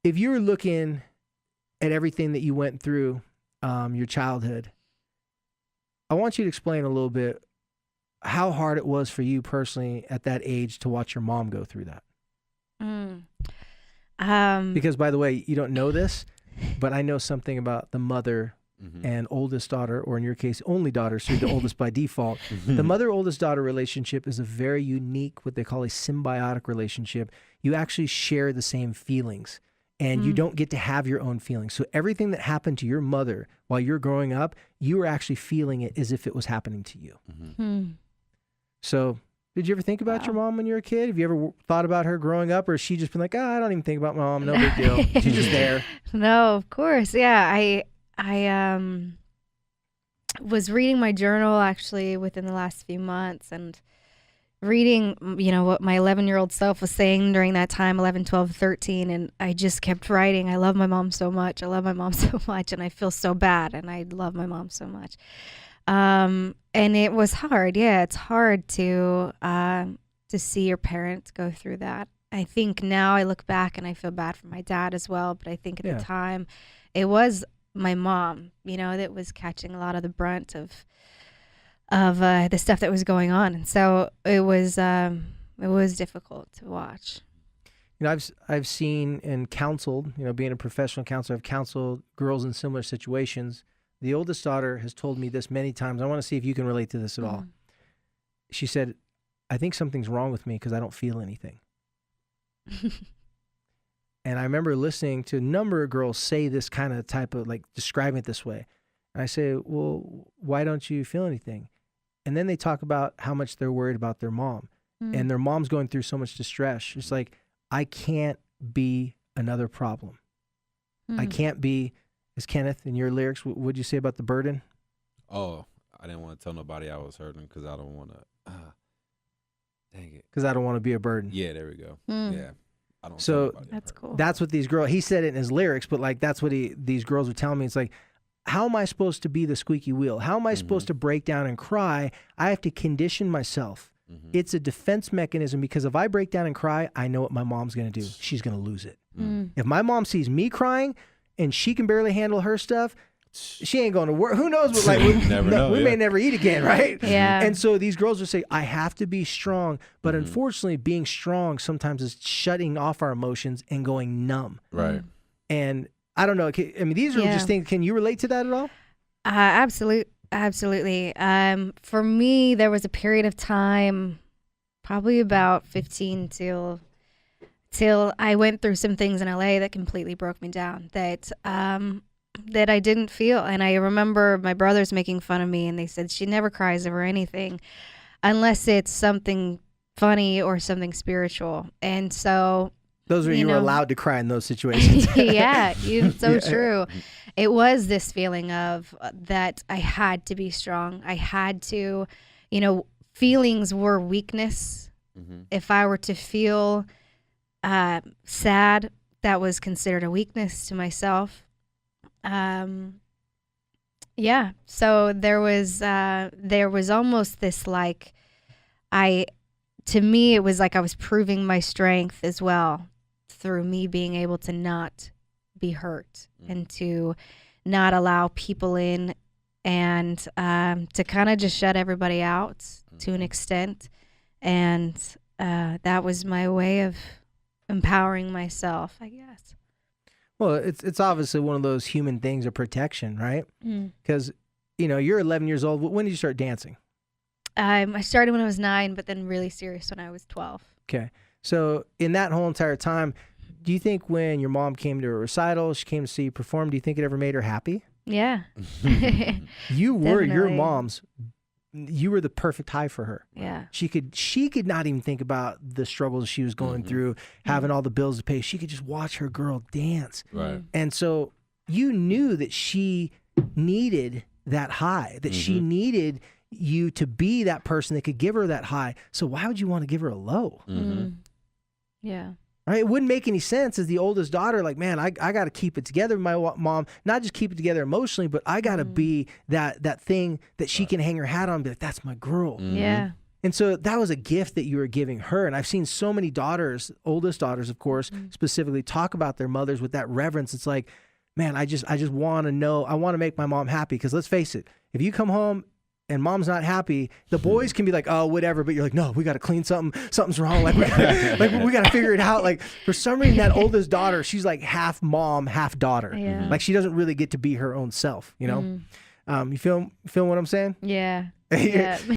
if you were looking at everything that you went through, your childhood, I want you to explain a little bit how hard it was for you personally at that age to watch your mom go through that. Because, by the way, you don't know this, but I know something about the mother and oldest daughter, or in your case, only daughter, so you're the oldest by default. The mother-oldest daughter relationship is a very unique, what they call a symbiotic relationship. You actually share the same feelings, and you don't get to have your own feelings. So everything that happened to your mother while you're growing up, you were actually feeling it as if it was happening to you. So did you ever think about your mom when you were a kid? Have you ever thought about her growing up, or has she just been like, I don't even think about my mom, no big deal. She's just there. No, of course. Yeah, I was reading my journal actually within the last few months, and reading, what my 11-year-old self was saying during that time, 11, 12, 13, and I just kept writing, I love my mom so much. I love my mom so much, and I feel so bad, and I love my mom so much. And it was hard. Yeah, it's hard to see your parents go through that. I think now I look back and I feel bad for my dad as well, but I think at the time it was my mom, that was catching a lot of the brunt of the stuff that was going on. And so it was difficult to watch. I've seen and counseled, being a professional counselor, I've counseled girls in similar situations. The oldest daughter has told me this many times. I want to see if you can relate to this at all. She said, I think something's wrong with me because I don't feel anything. And I remember listening to a number of girls say this kind of type of, describing it this way. And I say, well, why don't you feel anything? And then they talk about how much they're worried about their mom. And their mom's going through so much distress. It's like, I can't be another problem. I can't be, as Kenneth, in your lyrics, what would you say about the burden? Oh, I didn't want to tell nobody I was hurting because I don't want to, dang it. Because I don't want to be a burden. Yeah, there we go. Yeah. I don't So that's cool. That's what these girls, he said it in his lyrics, but that's what these girls were telling me. It's like, how am I supposed to be the squeaky wheel? How am I supposed to break down and cry? I have to condition myself. It's a defense mechanism, because if I break down and cry, I know what my mom's going to do. She's going to lose it. If my mom sees me crying and she can barely handle her stuff, she ain't going to work. Who knows? What, we may never eat again, right? Yeah. And so these girls would say, I have to be strong. But unfortunately, being strong sometimes is shutting off our emotions and going numb. Right. And I don't know. I mean, these are just things. Can you relate to that at all? Absolutely. For me, there was a period of time, probably about 15 till I went through some things in LA that completely broke me down, that I didn't feel. And I remember my brothers making fun of me, and they said she never cries over anything unless it's something funny or something spiritual. And so those were, you were allowed to cry in those situations. Yeah, it's so true. It was this feeling of that I had to be strong. I had to, feelings were weakness. If I were to feel sad, that was considered a weakness to myself. So there was almost this to me, it was like I was proving my strength as well through me being able to not be hurt and to not allow people in, and to kind of just shut everybody out to an extent. And that was my way of empowering myself, I guess. Well, it's obviously one of those human things of protection, right? Because, you're 11 years old. When did you start dancing? I started when I was 9, but then really serious when I was 12. Okay. So in that whole entire time, do you think when your mom came to a recital, she came to see you perform, do you think it ever made her happy? Yeah. You were your mom's. You were the perfect high for her. Yeah. She could not even think about the struggles she was going through, having all the bills to pay. She could just watch her girl dance. Right. And so you knew that she needed that high, that she needed you to be that person that could give her that high. So why would you want to give her a low? Yeah. Right? It wouldn't make any sense as the oldest daughter, like, man, I got to keep it together with my mom, not just keep it together emotionally, but I got to be that thing that she can hang her hat on and be like, that's my girl. Yeah. And so that was a gift that you were giving her. And I've seen so many daughters, oldest daughters, of course, specifically talk about their mothers with that reverence. It's like, man, I just want to know, I want to make my mom happy. Because let's face it, if you come home and mom's not happy, the boys can be like, oh, whatever. But you're like, no, we got to clean something. Something's wrong. Like, we got to figure it out. Like, for some reason, that oldest daughter, she's like half mom, half daughter. Yeah. Like, she doesn't really get to be her own self, you know? You feel what I'm saying? Yeah. Yeah.